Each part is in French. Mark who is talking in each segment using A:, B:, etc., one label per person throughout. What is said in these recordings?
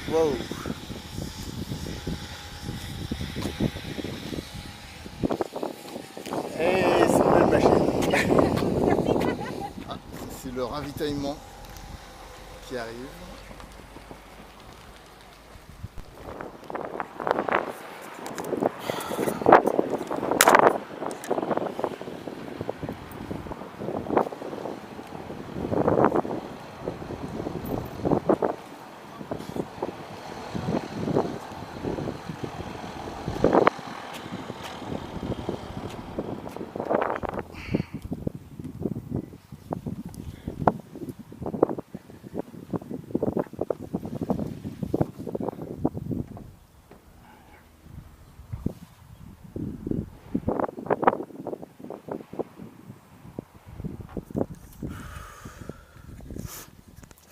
A: Wow. Et c'est une belle machine. Ah, c'est le ravitaillement qui arrive.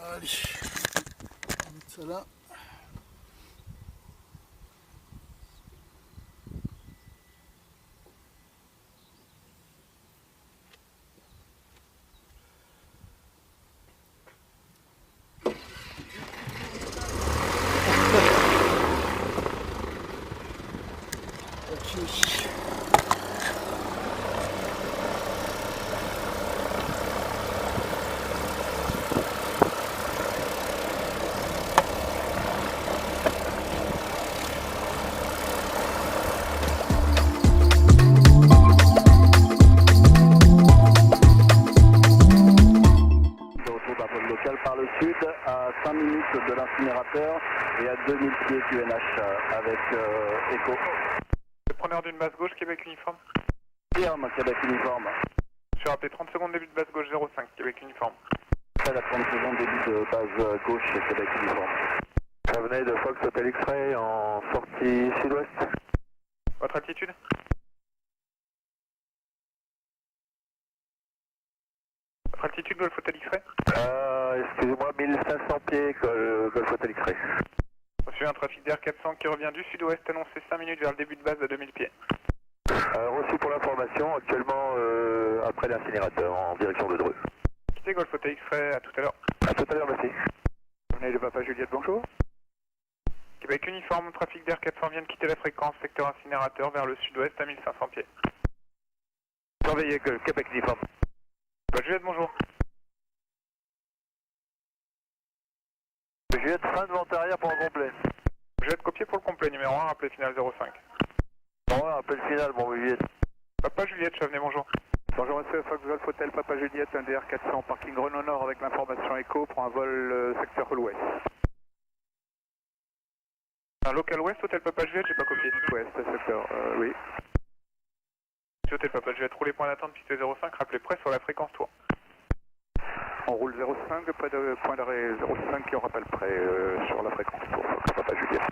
A: Allez, on va mettre ça là. Ok.
B: Par le sud, à 5 minutes de l'incinérateur et à 2000 pieds QNH avec Echo.
C: Le preneur d'une base gauche, Québec uniforme.
B: Firme, Québec uniforme.
C: Sur AP 30 secondes, début de base gauche 05, Québec uniforme.
B: Près à 30 secondes, début de base gauche, Québec uniforme. Ça venait de Fox Hotel X-Ray en sortie sud-ouest.
C: Votre altitude? Votre altitude, Golf Hotel X-Ray?
B: Excusez-moi, 1500 pieds, Golf Hotel X-Ray.
C: Reçu un trafic d'air 400 qui revient du sud-ouest, annoncé 5 minutes vers le début de base à 2000 pieds.
B: Reçu pour l'information, actuellement après l'incinérateur, en direction de Dreux.
C: Quittez Golf Hotel X-Ray, à tout à l'heure.
B: A tout à l'heure, merci.
C: Venez de Papa Juliette, bonjour. Québec uniforme, trafic d'air 400 vient de quitter la fréquence, secteur incinérateur vers le sud-ouest à 1500 pieds.
B: Surveillez Québec uniforme.
C: Papa Juliette, bonjour.
B: Juliette, fin de vente arrière pour un complet.
C: Juliette copié pour le complet, numéro 1, appelé final 05.
B: Bon, appel final, bon Juliette.
C: Papa Juliette, Chavenay, bonjour.
D: Bonjour monsieur, Fox Golf Hotel Papa Juliette, un DR400, parking Renault Nord avec l'information écho pour un vol secteur ouest.
C: Un local ouest, hôtel Papa Juliette, j'ai pas copié.
D: Ouest, secteur, oui.
C: Si hôtel Papa Juliette, roulez point d'attente, piste 05, rappelez près sur la fréquence tour.
D: On roule 05, près de point d'arrêt 05 qui on rappelle près sur la fréquence pour Fox Papa Juliette.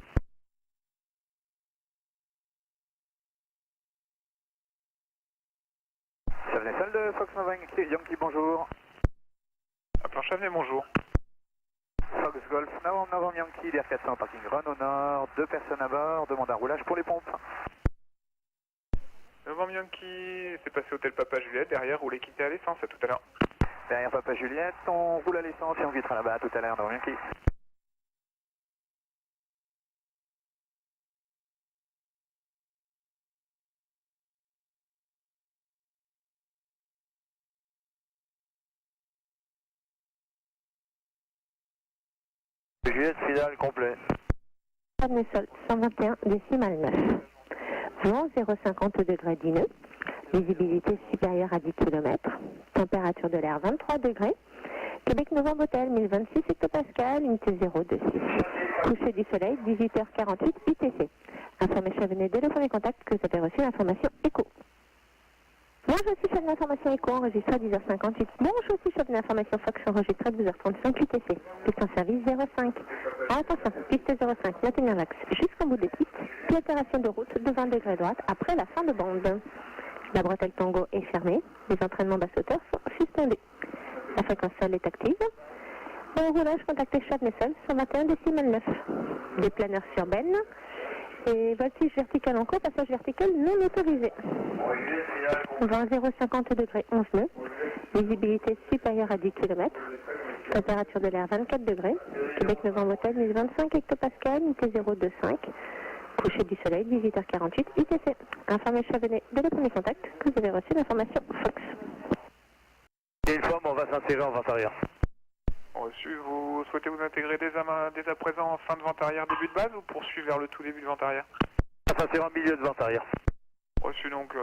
D: Chavenay salle de Fox Nova Yankee, bonjour.
C: Appelons Chavenay, bonjour.
D: Fox Golf Novembre Yankee, DR400, parking Renault Nord, 2 personnes à bord, demande un roulage pour les pompes.
C: Novembre Yankee, c'est passé hôtel Papa Juliette, derrière, roulez quitter à l'essence, à tout à l'heure.
D: Derrière Papa Juliette, on roule à l'essence et on quittera là-bas, à tout à l'heure, Novembre Yankee.
B: Juliette, finale complet.
E: Sol 121 décimal 9. Vent 0,50 degrés du nœud. Visibilité supérieure à 10 km. Température de l'air 23 degrés. Québec Novembre Hôtel 1026 hectopascal, unité 026. Coucher du soleil 18h48 UTC. Informez Chavenay dès le premier contact que vous avez reçu l'information écho. Bonjour, je suis chef d'information écho enregistré à 10h58. Bonjour, je suis chef d'information Fox enregistré à 12h35 UTC. Piste en service 05. Attention, piste 05, maintenir l'axe jusqu'au bout des pistes. Puis altération de route de 20 degrés droite après la fin de bande. La bretelle tango est fermée. Les entraînements basse hauteur sont suspendus. La fréquence sol est active. Au roulage, contactez Chavenay Sol 121 décimal 9. Des planeurs sur benne. Et voltige vertical en cours, passage vertical non autorisé. Vent 0,50 degrés 11 nœuds. Visibilité supérieure à 10 km. Température de l'air 24 degrés. Québec Novembre Hôtel 1025 hectopascal, unité 025. Coucher du soleil, 18h48, ITC. Informez Chavenet dès le premier contact que vous avez reçu l'information Fox.
B: Uniforme, on va s'insérer en vente arrière.
C: Reçu, vous souhaitez vous intégrer dès à présent en fin de vente arrière, début de base ou poursuivre vers le tout début de vente arrière?
B: On va s'insérer en milieu de vente arrière.
C: Reçu donc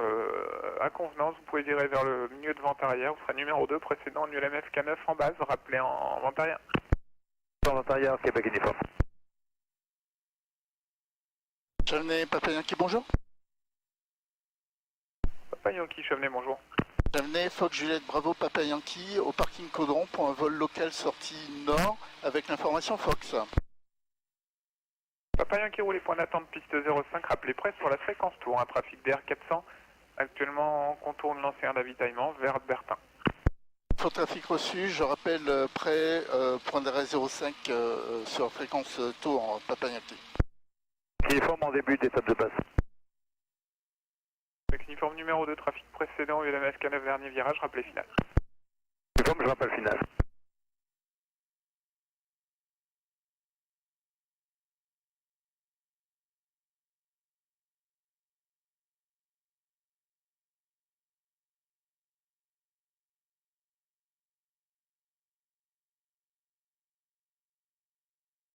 C: à convenance, vous pouvez virer vers le milieu de vente arrière, vous serez numéro 2 précédent ULMF K9 en base, rappelé en vente arrière.
B: En vente arrière, Québec Uniforme.
A: Chavenet, Papa Yankee, bonjour.
C: Papa Yankee, Chevenet, bonjour.
A: Chavenet, Fox Juliette Bravo Papa Yankee au parking Caudron pour un vol local sortie nord avec l'information Fox.
C: Papa Yankee roule les points d'attente piste 05, rappelez près sur la fréquence tour, un trafic d'air 400, actuellement contourne l'ancien d'avitaillement vers Bertin.
A: Pour trafic reçu, je rappelle près point d'arrêt 05 sur fréquence tour Papa Yankee.
B: Uniforme en début d'étape de base.
C: Avec uniforme numéro 2, trafic précédent ULMF K9 dernier virage, rappelé final.
B: Uniforme, je rappelle final.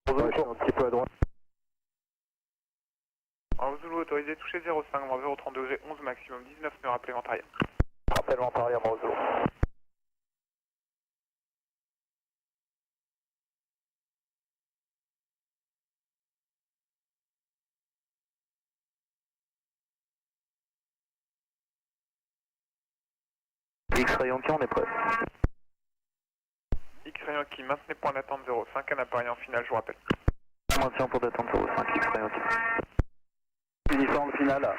B: Ouais, je suis un petit peu à droite.
C: En Zulu autorisé toucher 05, moins 030 degrés, 11 maximum 19 nœuds, rappelé vente arrière.
B: Rappel vente arrière, Zulu. X-Ray Yankee, on est prêt.
C: X-Ray Yankee, maintenez point d'attente 05, un appareil en finale, je vous rappelle.
B: Maintien pour d'attente 05, X-Ray Yankee. Uniforme final.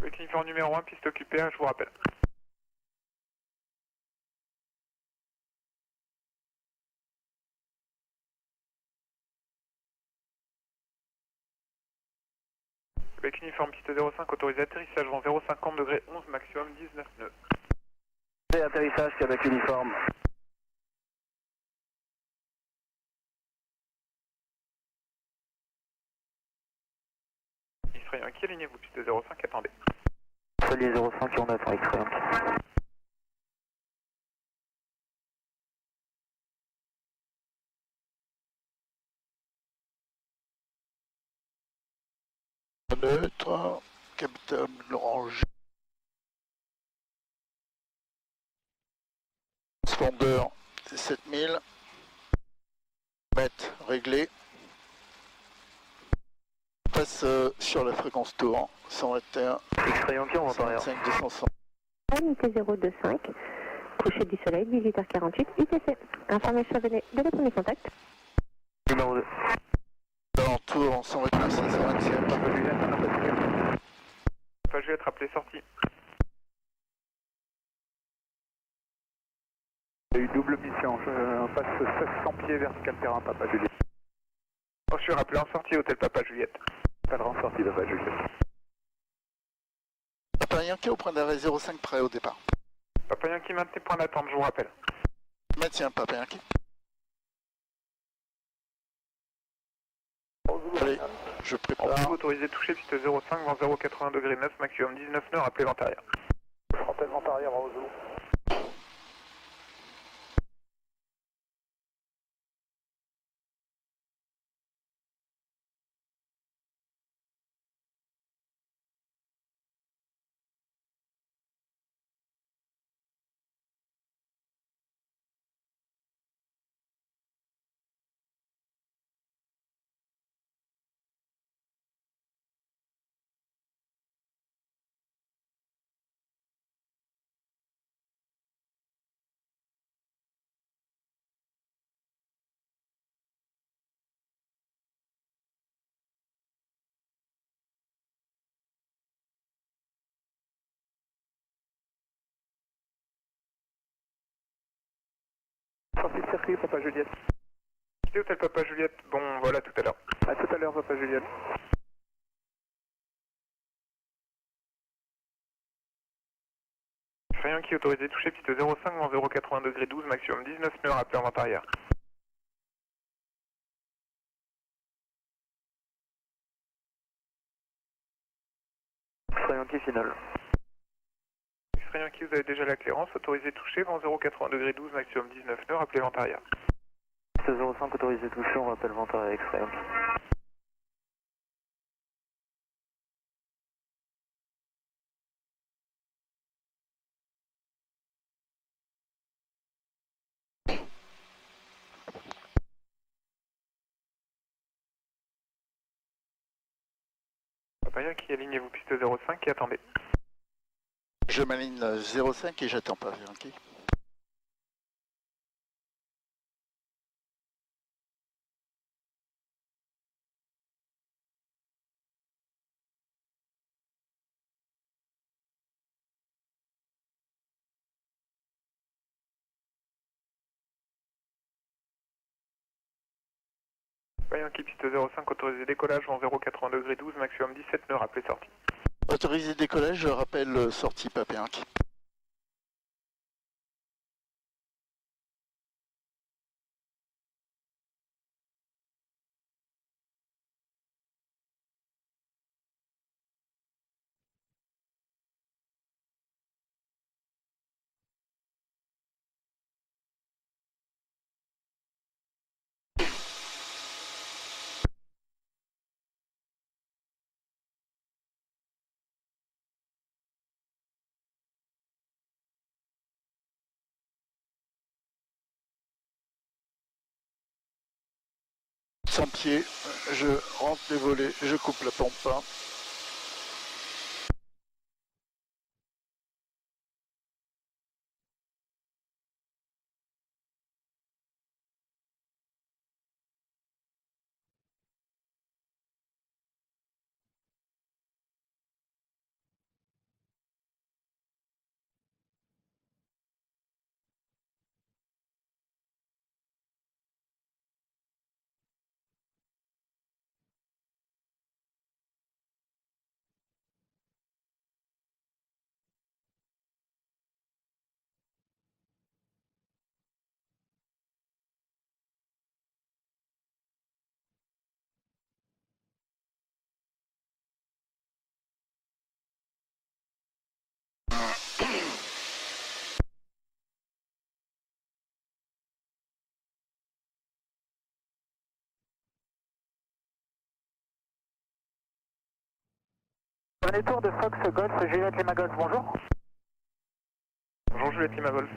C: Avec uniforme numéro 1, piste occupée, je vous rappelle. Avec uniforme piste 05, autorisé atterrissage vent 050 degrés, 11 maximum 19 nœuds.
B: Et atterrissage Québec Uniforme.
C: X-Ray Yankee, alignez-vous piste 05, attendez.
B: Salier 05 et on attend X-Ray Yankee.
A: Neutre, capitaine orange. Transpondeur, c'est 7000. Mètre réglé. Passe sur la fréquence tour, 121.
B: X-Ray Yankee, on entend rien.
A: 125, 200.
E: Unité 025, coucher du soleil, 18h48, ITC. Informez Chavenet dès le premier contact.
B: Numéro 2.
A: Alentour, 129, 527.
C: Papa Juliette, un appel. Papa Juliette, rappelez sortie.
D: Il y a eu double mission, on passe 700 pieds vertical terrain, Papa Juliette.
C: Je suis rappelé en sortie, hôtel Papa Juliette.
D: Cadran sortie, Papa Juliette.
A: Papa Yankee au point d'arrêt 05 prêt au départ.
C: Papa Yankee, maintenez point d'attente, je vous rappelle.
A: Maintien, Papa Yankee. Allez, je prépare.
C: Autorisé toucher piste 05, vent 080 degrés 9, maximum 19 nœuds, rappelez vente arrière.
D: Rappel vente arrière, Zulu. Sortie de circuit, Papa Juliette.
C: Quittez hôtel Papa Juliette, bon voilà tout à l'heure.
D: A tout à l'heure, Papa Juliette.
C: X-Ray Yankee autorisé toucher piste 05 vent 080 degré 12 maximum 19 nœuds rappelé en vent arrière.
B: X-Ray Yankee final.
C: X-Ray Yankee, vous avez déjà la clairance, autorisé toucher vent 080 degré 12 maximum 19 nœuds rappelé vent arrière.
B: Piste 05 autorisé toucher, on rappelle vent arrière X-Ray Yankee.
C: Papa Yankee, alignez-vous piste 05 et attendez.
A: Je m'aligne 05 et j'attends pas, Yankee.
C: Papa Yankee, piste 05 autorisé décollage vent 080 degré 12 maximum 17 nœuds rappelé sortie.
A: Autorisé décollage, je rappelle sortie Papa Yankee. Sans pied, je rentre les volets, je coupe la pompe.
B: Premier tour de Fox Golf, Juliette Lima Golf, bonjour.
C: Bonjour Juliette Lima Golf.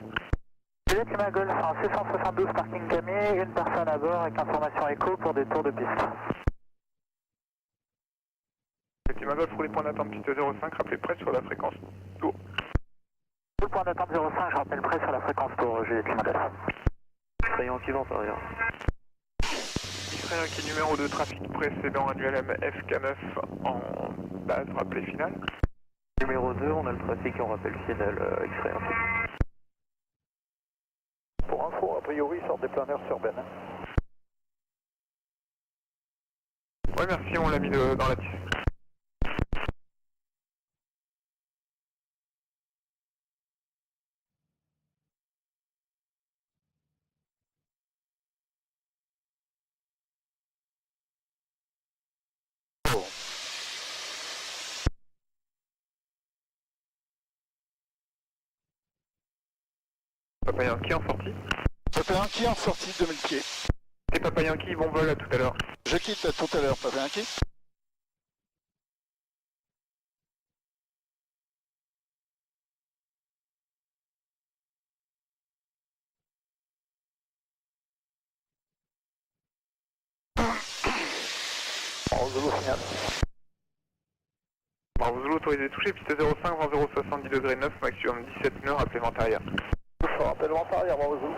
B: Juliette Lima Golf en C172 parking Camille, une personne à bord avec information écho pour des tours de piste.
C: Juliette Lima Golf, pour les points d'attente piste 05, rappelez près sur la fréquence tour.
B: Tout point d'attente 05, je rappelle près sur la fréquence tour, Juliette Lima Golf. X-Ray Yankee vent arrière.
C: X-Ray Yankee numéro 2, trafic précédent annuel FK9 en base, rappelé final.
B: Numéro 2, on a le trafic et on rappelle final X-Ray Yankee. Pour info, a priori, il sort des planeurs sur Ben.
C: Ouais, merci, on l'a mis dans la tisse. Papa Yankee en sortie.
A: Papa Yankee en sortie 2000 pieds.
C: Et Papa Yankee, bon vol à tout à l'heure.
A: Je quitte à tout à l'heure, Papa Yankee.
B: Zulu final.
C: Bravo Zulu, autorisé toucher, piste 05, vent 070 degré 9, maximum 17 nœuds, rappelé vent arrière.
B: Je rappelle vent arrière, bravo Zulu.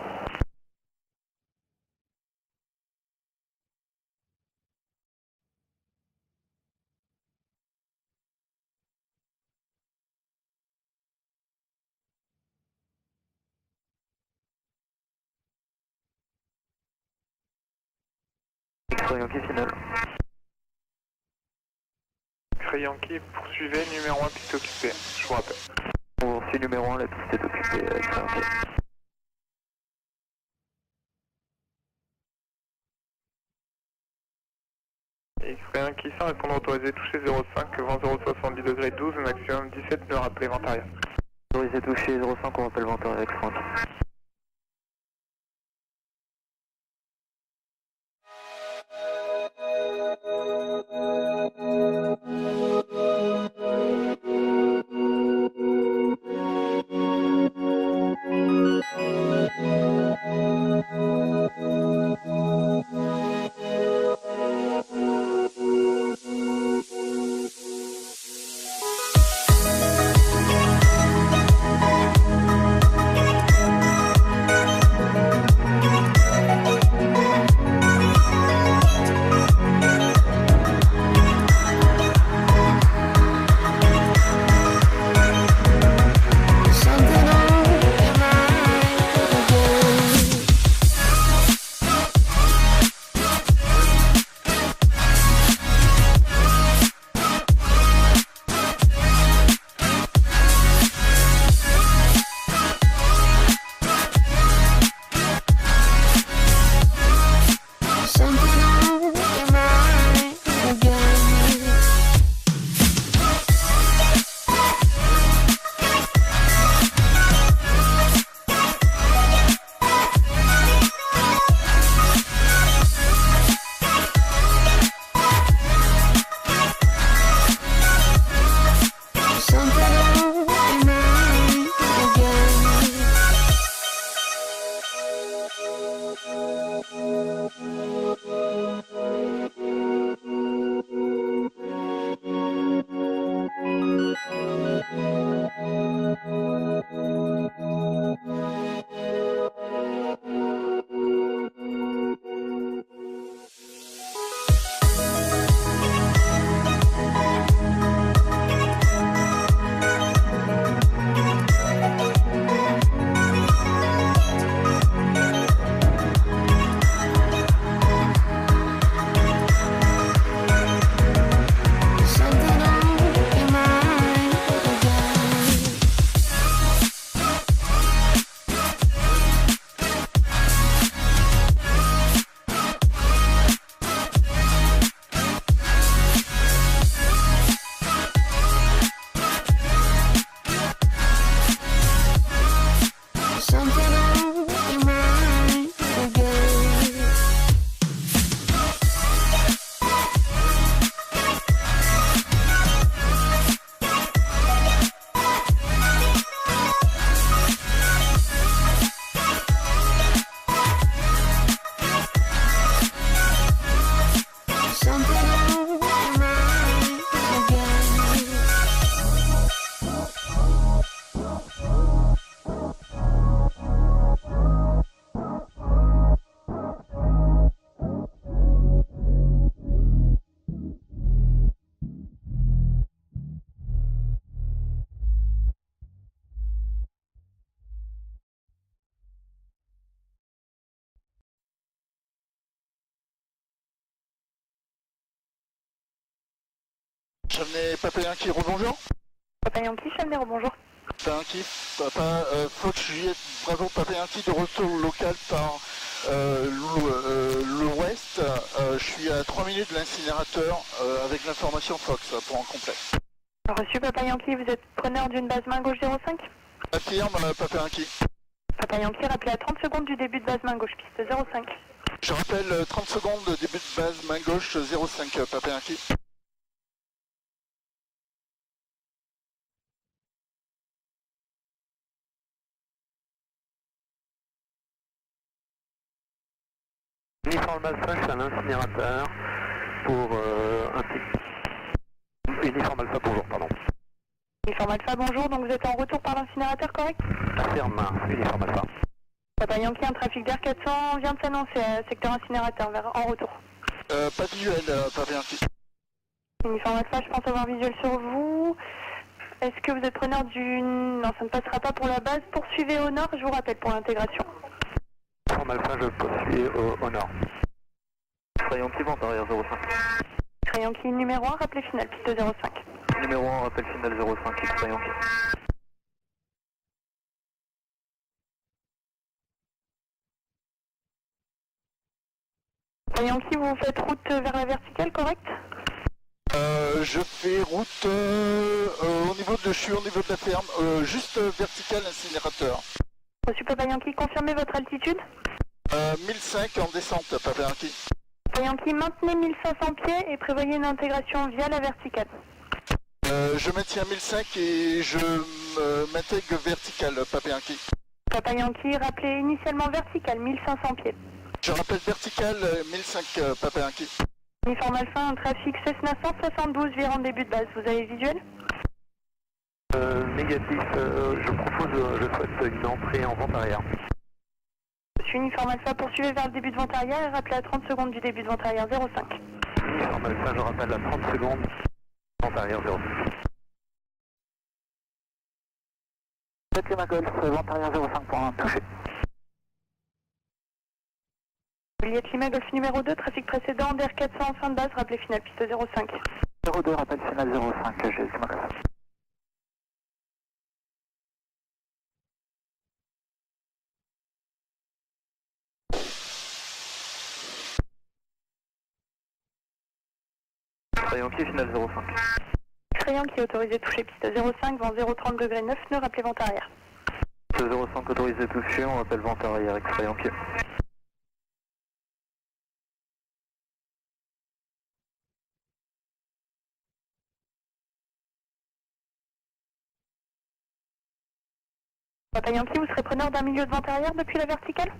B: X-Ray Yankee final.
C: X-Ray Yankee, poursuivez, numéro 1, piste occupée, je vous rappelle.
B: On suit numéro 1, la piste est occupée, X-ray Yankee.
C: X-ray Yankee 100, répondre autorisé, toucher 05, vent 070 degrés 12, maximum 17, ne rappelez vent arrière.
B: Autorisé toucher 05, on rappelle vent arrière, X-ray Yankee.
A: Chamenet Papa Yankee, rebonjour.
F: Papa Yankee, Chamenet, rebonjour.
A: Papa Yankee, Papa Fox Juliette, bravo Papa Yankee de retour local par l'ouest. Je suis à 3 minutes de l'incinérateur avec l'information Fox pour en complet.
F: Reçu Papa Yankee, vous êtes preneur d'une base main gauche 05.
A: Affirme Papa Yankee.
F: Papa Yankee, rappelez à 30 secondes du début de base main gauche, piste 05.
A: Je rappelle 30 secondes de début de base main gauche 05 Papa Yankee.
B: Uniforme Alpha, je suis à l'incinérateur pour un petit... Uniforme Alpha, bonjour, pardon.
F: Uniforme Alpha, bonjour, donc vous êtes en retour par l'incinérateur, correct?
B: Affirme, Uniforme Alpha.
F: Papa Yankee, un trafic d'Air 400 vient de s'annoncer à secteur incinérateur, en retour.
A: Pas de visuel, Papa Yankee.
F: Uniforme Alpha, je pense avoir visuel sur vous. Est-ce que vous êtes preneur d'une... Non, ça ne passera pas pour la base. Poursuivez au nord, je vous rappelle pour l'intégration.
B: Uniforme Alpha, je poursuis au nord. Crayon qui vente arrière 05.
F: Crayon qui numéro 1, rappelez final, piste 05.
B: Numéro 1, rappel final 05, Crayon qui.
F: Yankee, vous faites route vers la verticale, correct?
A: Je fais route au niveau je suis au niveau de la ferme, juste vertical incinérateur.
F: Monsieur Papa Yankee, confirmez votre altitude?
A: 1005 en descente, Papa Yankee.
F: Papa Yankee, maintenez 1500 pieds et prévoyez une intégration via la verticale.
A: Je maintiens 1005 et je m'intègre vertical, Papa Yankee.
F: Papa Yankee, rappelez initialement vertical, 1500 pieds.
A: Je rappelle vertical 1005, Papa Yankee.
F: Uniforme Alpha, un trafic Cessna 172 virant début de base. Vous avez visuel?
B: Négatif, je souhaite une entrée en vente arrière.
F: Monsieur Uniforme Alpha, poursuivez vers le début de vente arrière et rappelez à 30 secondes du début de vente arrière 05.
B: Uniforme Alpha, je rappelle à 30 secondes, vente arrière 05. Lima Golf, vente arrière 05 pour un touché.
F: Juliette Lima Golf numéro 2, trafic précédent, DER 400 en fin de base, rappelez finale piste 05.
B: 02, rappel final 05, j'ai Lima Golf. Yankee, final 05.
F: Yankee autorisé toucher piste 05, vent 030 degrés 9 nœuds, rappelez vente arrière.
B: 05 autorisé toucher, on rappelle vente arrière, Yankee.
F: Papa Yankee, vous serez preneur d'un milieu de vente arrière depuis la verticale?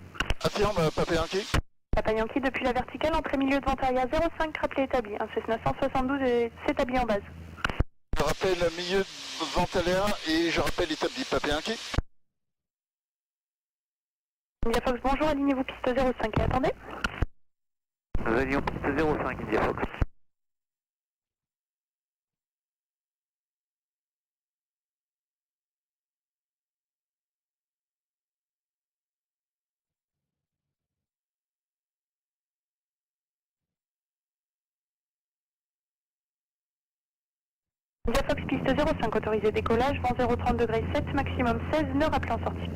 A: Affirme, Papa Yankee.
F: Papa Yankee, depuis la verticale, entrée milieu de vente arrière 05, rappelé établi. Un Cessna 172 est établi en base.
A: Je rappelle milieu de vente à l'air et je rappelle établi, Papa Yankee.
F: India Fox, bonjour, alignez-vous piste 05 et attendez.
B: Nous allions piste 05, India Fox.
F: India Fox, piste 05, autorisé décollage, vent 030 degrés 7, maximum 16 nœuds, rappelé en sortie.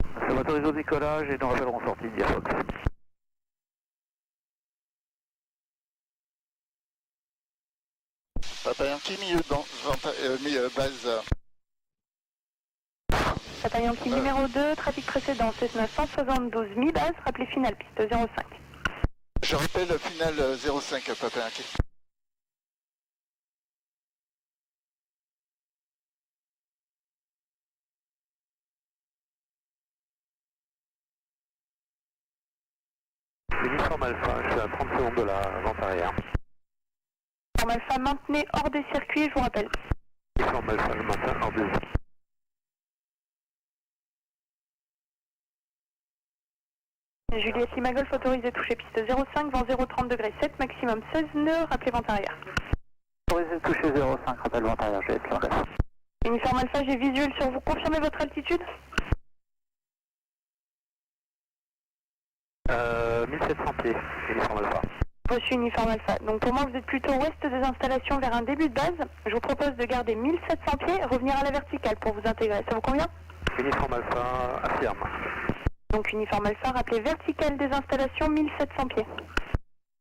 B: Ça m'autorise au décollage et nous rappellerons sortie, India Fox.
A: Papa Yankee, milieu base.
F: Papa Yankee numéro 2, trafic précédent, Cessna 172, mi-base, rappelé finale, piste 05.
A: Je rappelle finale 05, Papa Yankee.
B: Uniforme Alpha, je suis à 30 secondes de la vente arrière.
F: Uniforme Alpha, maintenez hors des circuits, je vous rappelle.
B: Uniforme Alpha, je maintiens hors des...
F: Juliette Lima Golf, autorisé toucher piste 05, vent 030 degrés 7, maximum 16 nœuds, rappelez vente arrière.
B: Autorisé toucher 05, rappel vente arrière, j'ai Lima Golf.
F: Uniforme Alpha, j'ai visuel sur vous, confirmez votre altitude?
B: 1700 pieds, Uniforme Alpha.
F: Reçu Uniforme Alpha. Donc pour moi, vous êtes plutôt ouest des installations vers un début de base. Je vous propose de garder 1700 pieds, revenir à la verticale pour vous intégrer. Ça vous convient?
B: Uniforme Alpha, affirme.
F: Donc Uniforme Alpha, rappelez verticale des installations 1700 pieds.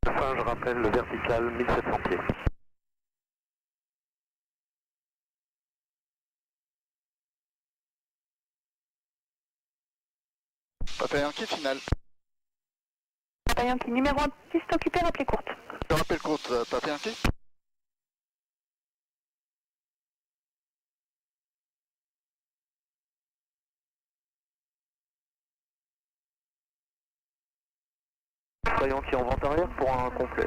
B: Alpha, je rappelle le vertical 1700 pieds.
A: Papa Yankee, finale.
F: Papa Yankee, numéro 1, piste occupée, rappelez courte.
A: Je rappelle courte, Papa Yankee.
B: Yankee en vente arrière pour un complet.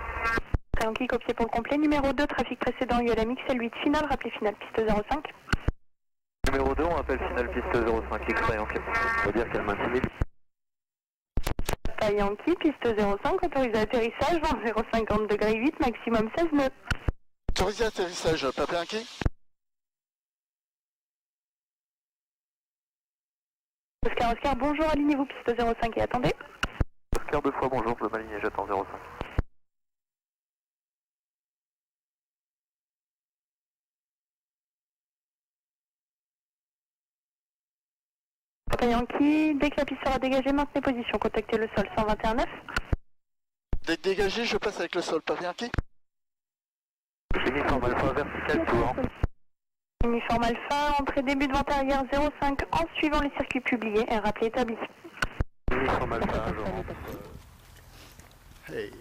F: Yankee copié pour le complet. Numéro 2, trafic précédent ULMX L8 finale, rappelez finale piste 05.
B: Numéro 2, on appelle finale piste 05, X-Ray Yankee. Ça veut dire qu'elle m'intimide.
F: Papa Yankee, piste 05, autorisé atterrissage, vent 050 degrés 8, maximum 16 nœuds.
A: Autorisé atterrissage, Papa Yankee.
F: Oscar, bonjour, alignez-vous piste 05 et attendez.
B: Oscar, 2 fois bonjour, je m'aligne et j'attends 05.
F: Papa Yankee, dès que la piste sera dégagée, maintenez position, contactez le sol 121.9.
A: Dégagé, je passe avec le sol, Papa Yankee.
B: Uniforme Alpha vertical tour.
F: Uniforme Alpha, entrée début de vente arrière 05 en suivant les circuits publiés et rappelé établi.
B: Uniforme Alpha, je rentre.
A: Hey.